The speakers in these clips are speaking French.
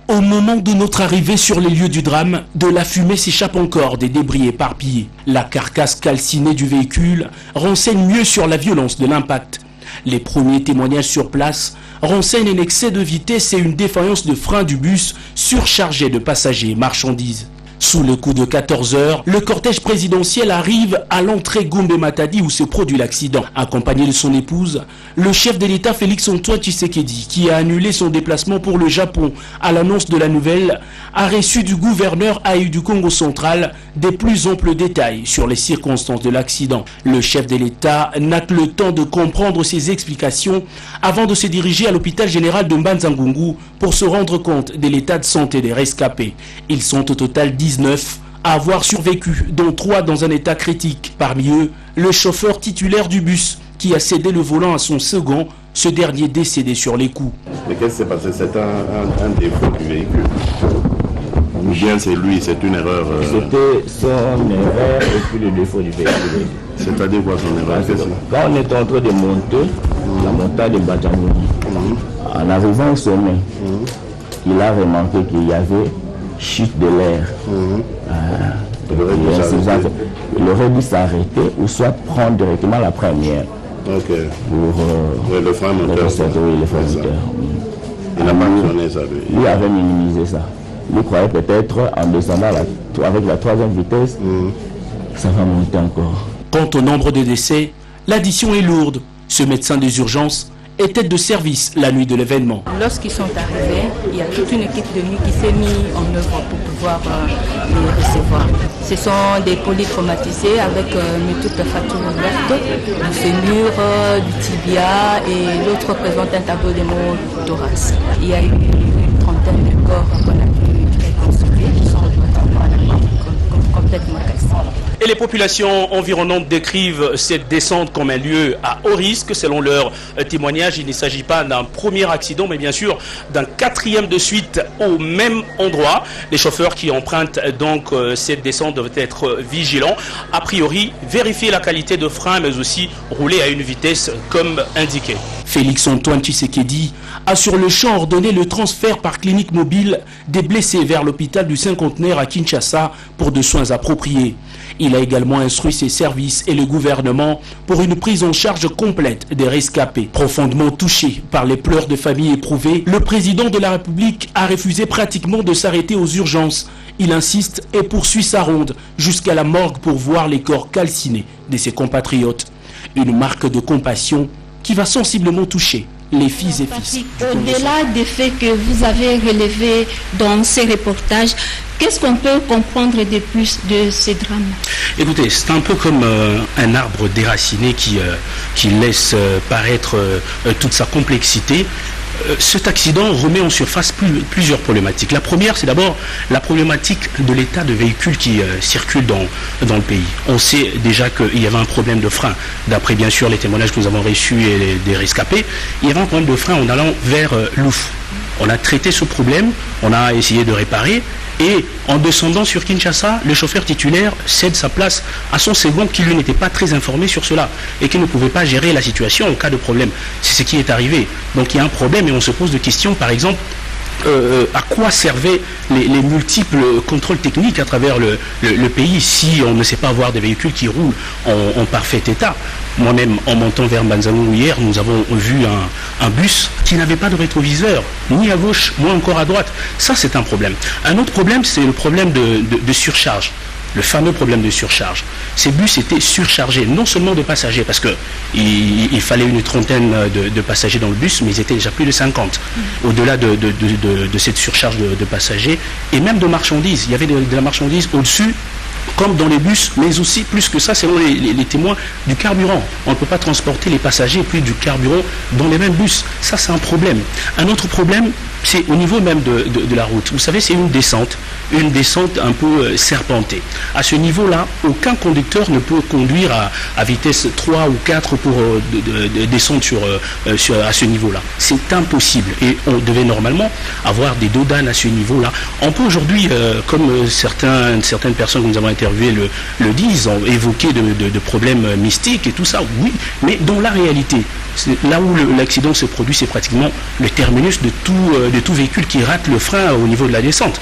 Au moment de notre arrivée sur les lieux du drame, de la fumée s'échappe encore des débris éparpillés. La carcasse calcinée du véhicule renseigne mieux sur la violence de l'impact. Les premiers témoignages sur place renseignent un excès de vitesse et une défaillance de frein du bus surchargé de passagers et marchandises. Sous le coup de 14 heures, le cortège présidentiel arrive à l'entrée Gombe Matadi où se produit l'accident. Accompagné de son épouse, le chef de l'État Félix-Antoine Tshisekedi, qui a annulé son déplacement pour le Japon à l'annonce de la nouvelle, a reçu du gouverneur Aïe du Congo central des plus amples détails sur les circonstances de l'accident. Le chef de l'État n'a que le temps de comprendre ses explications avant de se diriger à l'hôpital général de Mbanza-Ngungu pour se rendre compte de l'état de santé des rescapés. Ils sont au total 19 à avoir survécu, dont 3 dans un état critique. Parmi eux, le chauffeur titulaire du bus qui a cédé le volant à son second, ce dernier décédé sur les coups. Mais qu'est-ce qui s'est passé? C'est un défaut du véhicule. Ou bien c'est lui, c'est une erreur C'était son erreur et puis le défaut du véhicule. C'est-à-dire quoi son erreur? Quand on est en train de monter la montagne de Badjanoudi, en arrivant au sommet, il a remarqué qu'il y avait chute de l'air. Il aurait dû s'arrêter ou soit prendre directement la première. Pour le frein moteur. Il n'a pas mentionné ça, lui. Lui avait minimisé ça. Lui croyait peut-être en descendant avec la troisième vitesse, ça va monter encore. Quant au nombre de décès, l'addition est lourde. Ce médecin des urgences est tête de service la nuit de l'événement. Lorsqu'ils sont arrivés, il y a toute une équipe de nuit qui s'est mise en œuvre pour pouvoir les recevoir. Ce sont des polytraumatisés avec multiples fractures ouvertes, du fémur, du tibia et l'autre présente un tableau de thorax. Il y a une trentaine de corps qu'on a pu reconstruire qui sont complètement cassés. Et les populations environnantes décrivent cette descente comme un lieu à haut risque. Selon leur témoignage, il ne s'agit pas d'un premier accident, mais bien sûr d'un 4e de suite au même endroit. Les chauffeurs qui empruntent donc cette descente doivent être vigilants. A priori, vérifier la qualité de frein, mais aussi rouler à une vitesse comme indiqué. Félix-Antoine Tshisekedi a sur le champ ordonné le transfert par clinique mobile des blessés vers l'hôpital du Cinquantenaire à Kinshasa pour de soins appropriés. Il a également instruit ses services et le gouvernement pour une prise en charge complète des rescapés. Profondément touché par les pleurs de familles éprouvées, le président de la République a refusé pratiquement de s'arrêter aux urgences. Il insiste et poursuit sa ronde jusqu'à la morgue pour voir les corps calcinés de ses compatriotes. Une marque de compassion qui va sensiblement toucher les filles et fils. Au-delà des faits que vous avez relevés dans ces reportages, qu'est-ce qu'on peut comprendre de plus de ces drames? Écoutez, c'est un peu comme un arbre déraciné qui laisse paraître toute sa complexité. Cet accident remet en surface plusieurs problématiques. La première, c'est d'abord la problématique de l'état de véhicule qui circule dans le pays. On sait déjà qu'il y avait un problème de frein. D'après bien sûr les témoignages que nous avons reçus et des rescapés, il y avait un problème de frein en allant vers Louf. On a traité ce problème, on a essayé de réparer. Et en descendant sur Kinshasa, le chauffeur titulaire cède sa place à son second qui lui n'était pas très informé sur cela et qui ne pouvait pas gérer la situation en cas de problème. C'est ce qui est arrivé. Donc il y a un problème et on se pose des questions, par exemple, à quoi servaient les multiples contrôles techniques à travers le pays si on ne sait pas avoir des véhicules qui roulent en parfait état. Moi-même, en montant vers Mbanza-Ngungu hier, nous avons vu un bus qui n'avait pas de rétroviseur, ni à gauche, ni encore à droite. Ça, c'est un problème. Un autre problème, c'est le problème de surcharge. Le fameux problème de surcharge. Ces bus étaient surchargés, non seulement de passagers, parce qu'il fallait une trentaine de passagers dans le bus, mais ils étaient déjà plus de 50. Au-delà de cette surcharge de passagers, et même de marchandises. Il y avait de la marchandise au-dessus, comme dans les bus, mais aussi, plus que ça, selon les témoins, du carburant. On ne peut pas transporter les passagers et puis du carburant dans les mêmes bus. Ça, c'est un problème. Un autre problème, c'est au niveau même de la route. Vous savez, c'est une descente un peu serpentée. À ce niveau-là, aucun conducteur ne peut conduire à vitesse 3 ou 4 pour descendre à ce niveau-là. C'est impossible. Et on devait normalement avoir des dodanes à ce niveau-là. On peut aujourd'hui, comme certaines personnes que nous avons interviewées le disent, ont évoqué de problèmes mystiques et tout ça, oui, mais dans la réalité, là où l'accident se produit, c'est pratiquement le terminus de tout véhicule qui rate le frein au niveau de la descente.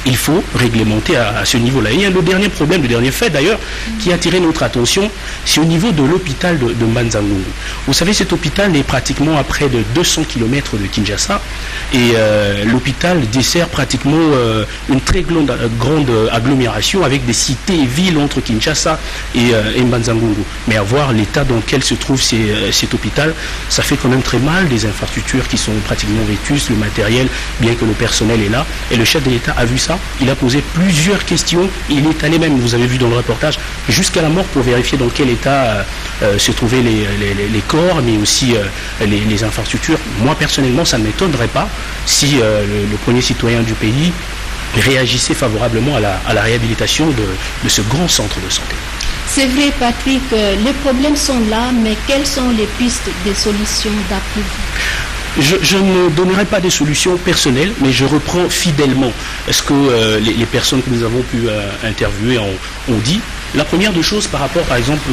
Il faut réglementer à ce niveau-là. Et le dernier problème, le dernier fait d'ailleurs, qui a attiré notre attention, c'est au niveau de l'hôpital de Mbanza-Ngungu. Vous savez, cet hôpital est pratiquement à près de 200 km de Kinshasa et l'hôpital dessert pratiquement une très grande agglomération avec des cités et villes entre Kinshasa et Mbanza-Ngungu. Mais à voir l'état dans lequel se trouve cet hôpital, ça fait quand même très mal, des infrastructures qui sont pratiquement vétustes, le matériel, bien que le personnel est là. Et le chef de l'État a vu ça, il a posé plusieurs questions, il est allé même, vous avez vu dans le reportage, jusqu'à la mort pour vérifier dans quel état se trouvaient les corps, mais aussi les infrastructures. Moi personnellement, ça ne m'étonnerait pas si le premier citoyen du pays réagissait favorablement à la réhabilitation de ce grand centre de santé. C'est vrai, Patrick, les problèmes sont là, mais quelles sont les pistes de solutions d'après vous? Je ne donnerai pas des solutions personnelles, mais je reprends fidèlement ce que les personnes que nous avons pu interviewer ont dit. La première des choses par rapport, par exemple,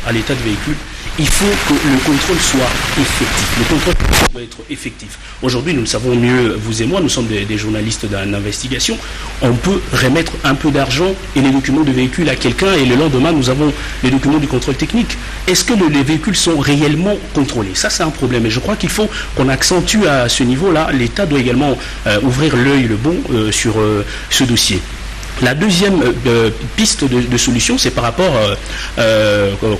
à l'état de véhicule, il faut que le contrôle soit effectif. Le contrôle doit être effectif. Aujourd'hui, nous le savons mieux, vous et moi, nous sommes des journalistes d'investigation. On peut remettre un peu d'argent et les documents de véhicule à quelqu'un et le lendemain, nous avons les documents du contrôle technique. Est-ce que les véhicules sont réellement contrôlés? Ça, c'est un problème. Et je crois qu'il faut qu'on accentue à ce niveau-là. L'État doit également ouvrir l'œil le bon sur ce dossier. La deuxième piste de solution, c'est par rapport,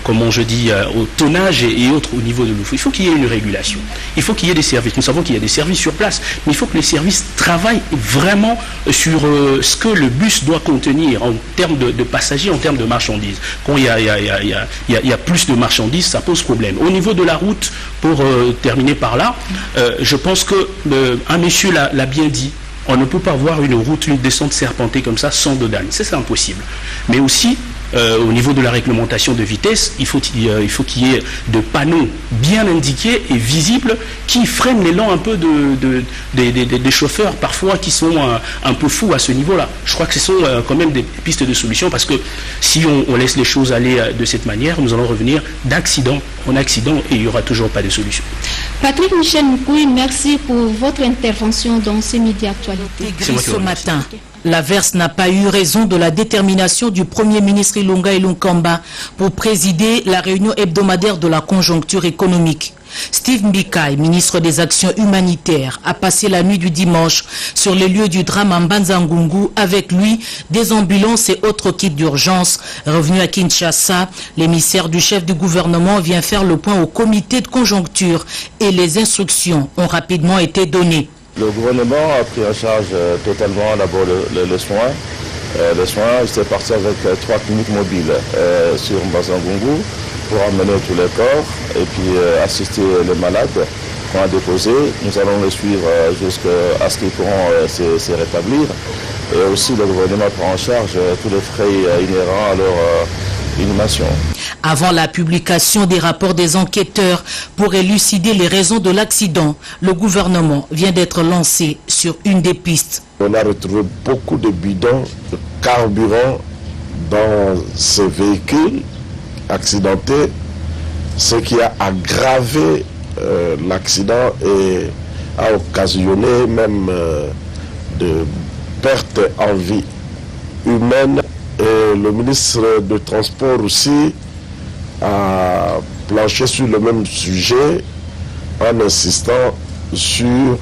comment je dis, au tonnage et autres au niveau de l'eau. Il faut qu'il y ait une régulation. Il faut qu'il y ait des services. Nous savons qu'il y a des services sur place, mais il faut que les services travaillent vraiment sur ce que le bus doit contenir en termes de passagers, en termes de marchandises. Quand il y a plus de marchandises, ça pose problème. Au niveau de la route, pour terminer par là, je pense que un monsieur l'a bien dit. On ne peut pas avoir une route, une descente serpentée comme ça sans dodane. C'est impossible. Mais aussi, au niveau de la réglementation de vitesse, il faut qu'il y ait de panneaux bien indiqués et visibles qui freinent l'élan un peu des chauffeurs parfois qui sont un peu fous à ce niveau-là. Je crois que ce sont quand même des pistes de solution parce que si on laisse les choses aller de cette manière, nous allons revenir d'accident en accident et il n'y aura toujours pas de solution. Patrick Michel Moukoui, merci pour votre intervention dans ces médias actualités. Ce matin, l'Averse n'a pas eu raison de la détermination du Premier ministre Ilunga Ilunkamba pour présider la réunion hebdomadaire de la conjoncture économique. Steve Mbikai, ministre des Actions humanitaires, a passé la nuit du dimanche sur les lieux du drame à Mbanza-Ngungu. Avec lui, des ambulances et autres kits d'urgence. Revenu à Kinshasa, l'émissaire du chef du gouvernement vient faire le point au comité de conjoncture et les instructions ont rapidement été données. Le gouvernement a pris en charge totalement d'abord les soins. Les soins, il s'est parti avec 3 cliniques mobiles sur Mbanza-Ngungu pour amener tous les corps et puis assister les malades qu'on a déposés. Nous allons les suivre jusqu'à ce qu'ils pourront se rétablir. Et aussi le gouvernement prend en charge tous les frais inhérents à leur inhumation. Avant la publication des rapports des enquêteurs pour élucider les raisons de l'accident, le gouvernement vient d'être lancé sur une des pistes. On a retrouvé beaucoup de bidons de carburant dans ces véhicules accidentés, ce qui a aggravé l'accident et a occasionné même de pertes en vie humaine. Et le ministre des Transports aussi a planché sur le même sujet en insistant sur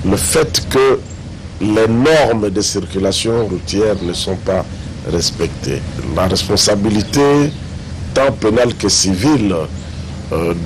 le fait que les normes de circulation routière ne sont pas respectées. La responsabilité, tant pénale que civile,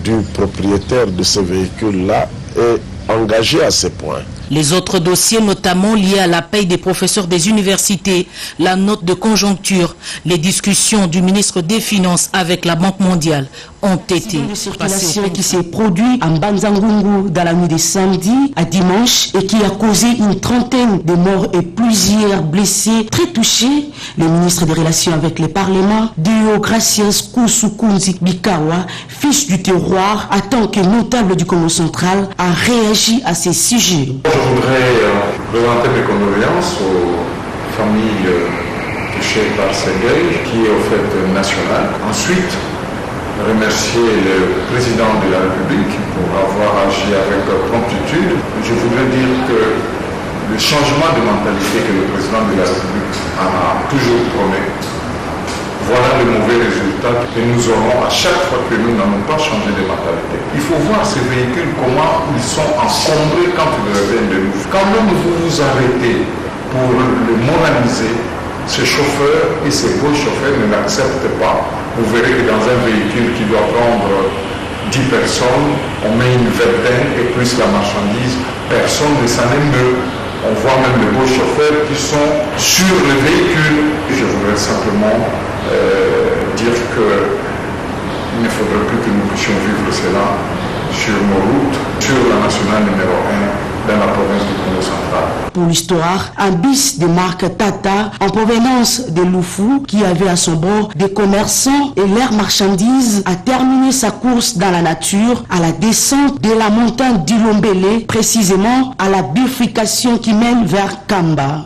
du propriétaire de ce véhicule-là est engagée à ce point. Les autres dossiers, notamment liés à la paye des professeurs des universités, la note de conjoncture, les discussions du ministre des Finances avec la Banque mondiale ont été de circulation qui s'est produit en Banzangungu dans la nuit de samedi à dimanche et qui a causé une trentaine de morts et plusieurs blessés très touchés. Le ministre des Relations avec le Parlement, Deogracias Kusukunzi Bikawa, fils du terroir, en tant que notable du Congo central, a réagi à ces sujets. Je voudrais présenter mes condoléances aux familles touchées par ce deuil qui est au fait national. Ensuite, remercier le président de la République pour avoir agi avec promptitude. Je voudrais dire que le changement de mentalité que le président de la République a toujours promis, voilà le mauvais résultat que nous aurons à chaque fois que nous n'avons pas changé de mentalité. Il faut voir ces véhicules, comment ils sont encombrés quand ils reviennent de nous. Quand même vous vous arrêtez pour le moraliser, ces chauffeurs et ces beaux chauffeurs ne l'acceptent pas. Vous verrez que dans un véhicule qui doit prendre 10 personnes, on met une vingtaine et plus la marchandise, personne ne s'en émeut. On voit même les beaux chauffeurs qui sont sur le véhicule. Je voudrais simplement dire qu'il ne faudrait plus que nous puissions vivre cela sur nos routes, sur la nationale numéro 1 dans la province du Congo central. Pour l'histoire, un bus de marque Tata en provenance de Loufou qui avait à son bord des commerçants et leurs marchandises a terminé sa course dans la nature à la descente de la montagne d'Ilombélé, précisément à la bifurcation qui mène vers Kamba.